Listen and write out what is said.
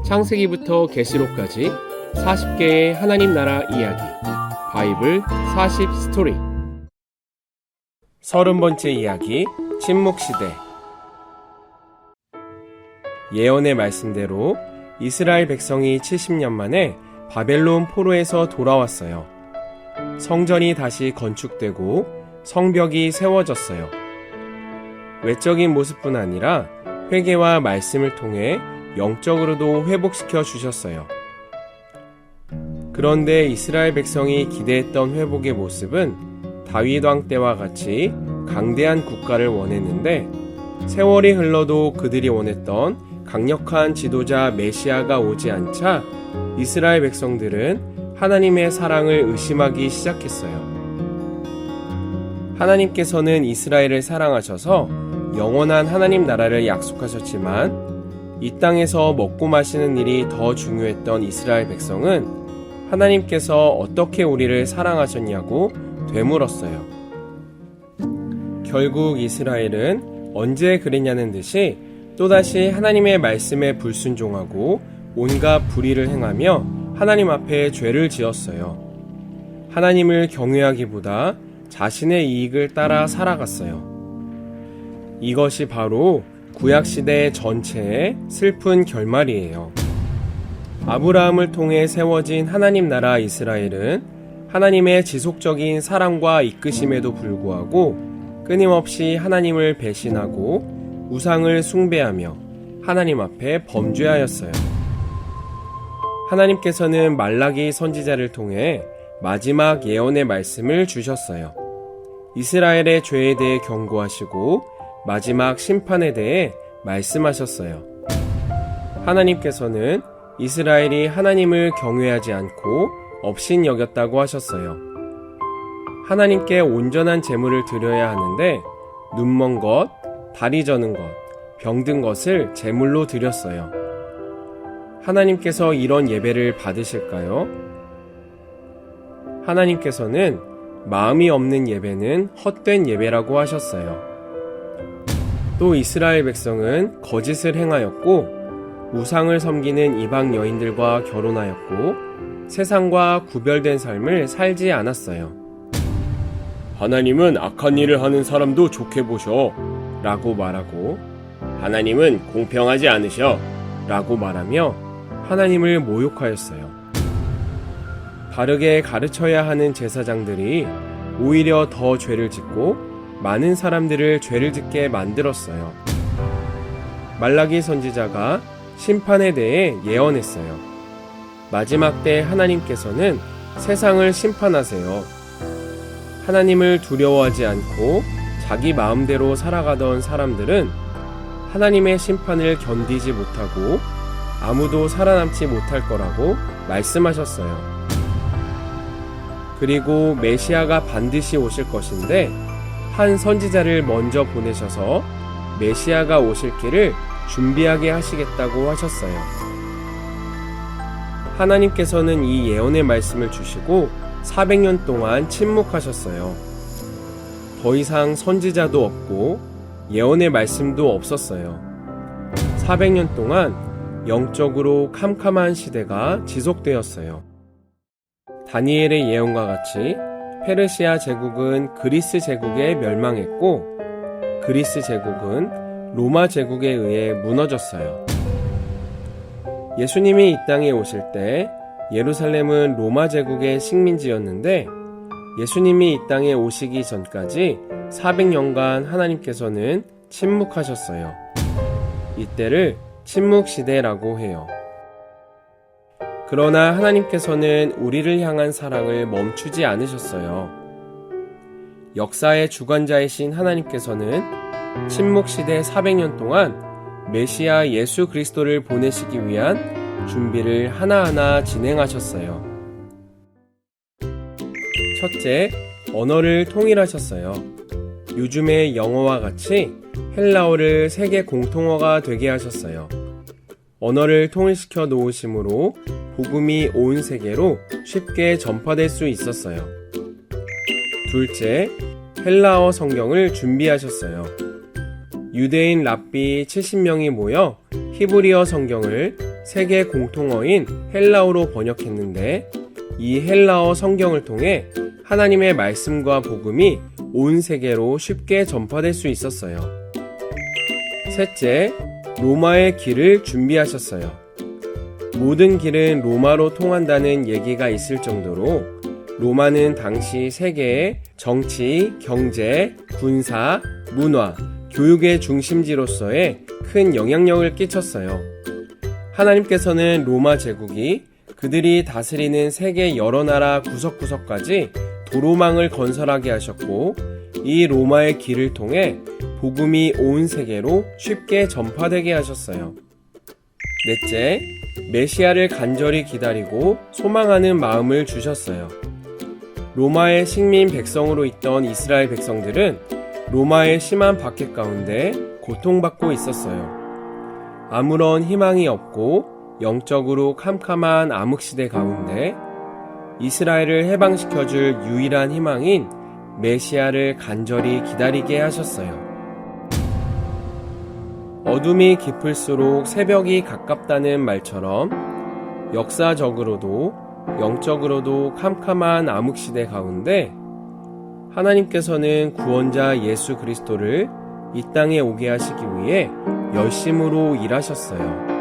창세기부터 계시록까지 40개의 하나님 나라 이야기 바이블 40 스토리 30번째 이야기 침묵시대. 예언의 말씀대로 이스라엘 백성이 70년 만에 바벨론 포로에서 돌아왔어요. 성전이 다시 건축되고 성벽이 세워졌어요. 외적인 모습뿐 아니라 회개와 말씀을 통해 영적으로도 회복시켜 주셨어요. 그런데 이스라엘 백성이 기대했던 회복의 모습은 다윗 왕 때와 같이 강대한 국가를 원했는데, 세월이 흘러도 그들이 원했던 강력한 지도자 메시아가 오지 않자 이스라엘 백성들은 하나님의 사랑을 의심하기 시작했어요. 하나님께서는 이스라엘을 사랑하셔서 영원한 하나님 나라를 약속하셨지만, 이 땅에서 먹고 마시는 일이 더 중요했던 이스라엘 백성은 하나님께서 어떻게 우리를 사랑하셨냐고 되물었어요. 결국 이스라엘은 언제 그랬냐는 듯이 또다시 하나님의 말씀에 불순종하고 온갖 불의를 행하며 하나님 앞에 죄를 지었어요. 하나님을 경외하기보다 자신의 이익을 따라 살아갔어요. 이것이 바로 구약시대 전체의 슬픈 결말이에요. 아브라함을 통해 세워진 하나님 나라 이스라엘은 하나님의 지속적인 사랑과 이끄심에도 불구하고 끊임없이 하나님을 배신하고 우상을 숭배하며 하나님 앞에 범죄하였어요. 하나님께서는 말라기 선지자를 통해 마지막 예언의 말씀을 주셨어요. 이스라엘의 죄에 대해 경고하시고 마지막 심판에 대해 말씀하셨어요. 하나님께서는 이스라엘이 하나님을 경외하지 않고 업신여겼다고 하셨어요. 하나님께 온전한 제물을 드려야 하는데 눈먼 것, 다리 저는 것, 병든 것을 제물로 드렸어요. 하나님께서 이런 예배를 받으실까요? 하나님께서는 마음이 없는 예배는 헛된 예배라고 하셨어요. 또 이스라엘 백성은 거짓을 행하였고 우상을 섬기는 이방 여인들과 결혼하였고 세상과 구별된 삶을 살지 않았어요. 하나님은 악한 일을 하는 사람도 좋게 보셔 라고 말하고, 하나님은 공평하지 않으셔 라고 말하며 하나님을 모욕하였어요. 바르게 가르쳐야 하는 제사장들이 오히려 더 죄를 짓고 많은 사람들을 죄를 짓게 만들었어요. 말라기 선지자가 심판에 대해 예언했어요. 마지막 때 하나님께서는 세상을 심판하세요. 하나님을 두려워하지 않고 자기 마음대로 살아가던 사람들은 하나님의 심판을 견디지 못하고 아무도 살아남지 못할 거라고 말씀하셨어요. 그리고 메시아가 반드시 오실 것인데 한 선지자를 먼저 보내셔서 메시아가 오실 길을 준비하게 하시겠다고 하셨어요. 하나님께서는 이 예언의 말씀을 주시고 400년 동안 침묵하셨어요. 더 이상 선지자도 없고 예언의 말씀도 없었어요. 400년 동안 영적으로 캄캄한 시대가 지속되었어요. 다니엘의 예언과 같이 페르시아 제국은 그리스 제국에 멸망했고 그리스 제국은 로마 제국에 의해 무너졌어요. 예수님이 이 땅에 오실 때 예루살렘은 로마 제국의 식민지였는데, 예수님이 이 땅에 오시기 전까지 400년간 하나님께서는 침묵하셨어요. 이때를 침묵시대라고 해요. 그러나 하나님께서는 우리를 향한 사랑을 멈추지 않으셨어요. 역사의 주관자이신 하나님께서는 침묵시대 400년 동안 메시아 예수 그리스도를 보내시기 위한 준비를 하나하나 진행하셨어요. 첫째, 언어를 통일하셨어요. 요즘의 영어와 같이 헬라어를 세계 공통어가 되게 하셨어요. 언어를 통일시켜 놓으심으로 복음이 온 세계로 쉽게 전파될 수 있었어요. 둘째, 헬라어 성경을 준비하셨어요. 유대인 랍비 70명이 모여 히브리어 성경을 세계 공통어인 헬라어로 번역했는데 이 헬라어 성경을 통해 하나님의 말씀과 복음이 온 세계로 쉽게 전파될 수 있었어요. 셋째, 로마의 길을 준비하셨어요. 모든 길은 로마로 통한다는 얘기가 있을 정도로 로마는 당시 세계의 정치, 경제, 군사, 문화, 교육의 중심지로서의 큰 영향력을 끼쳤어요. 하나님께서는 로마 제국이 그들이 다스리는 세계 여러 나라 구석구석까지 도로망을 건설하게 하셨고 이 로마의 길을 통해 복음이 온 세계로 쉽게 전파되게 하셨어요. 넷째, 메시아를 간절히 기다리고 소망하는 마음을 주셨어요. 로마의 식민 백성으로 있던 이스라엘 백성들은 로마의 심한 박해 가운데 고통받고 있었어요. 아무런 희망이 없고 영적으로 캄캄한 암흑시대 가운데 이스라엘을 해방시켜줄 유일한 희망인 메시아를 간절히 기다리게 하셨어요. 어둠이 깊을수록 새벽이 가깝다는 말처럼 역사적으로도 영적으로도 캄캄한 암흑시대 가운데 하나님께서는 구원자 예수 그리스도를 이 땅에 오게 하시기 위해 열심으로 일하셨어요.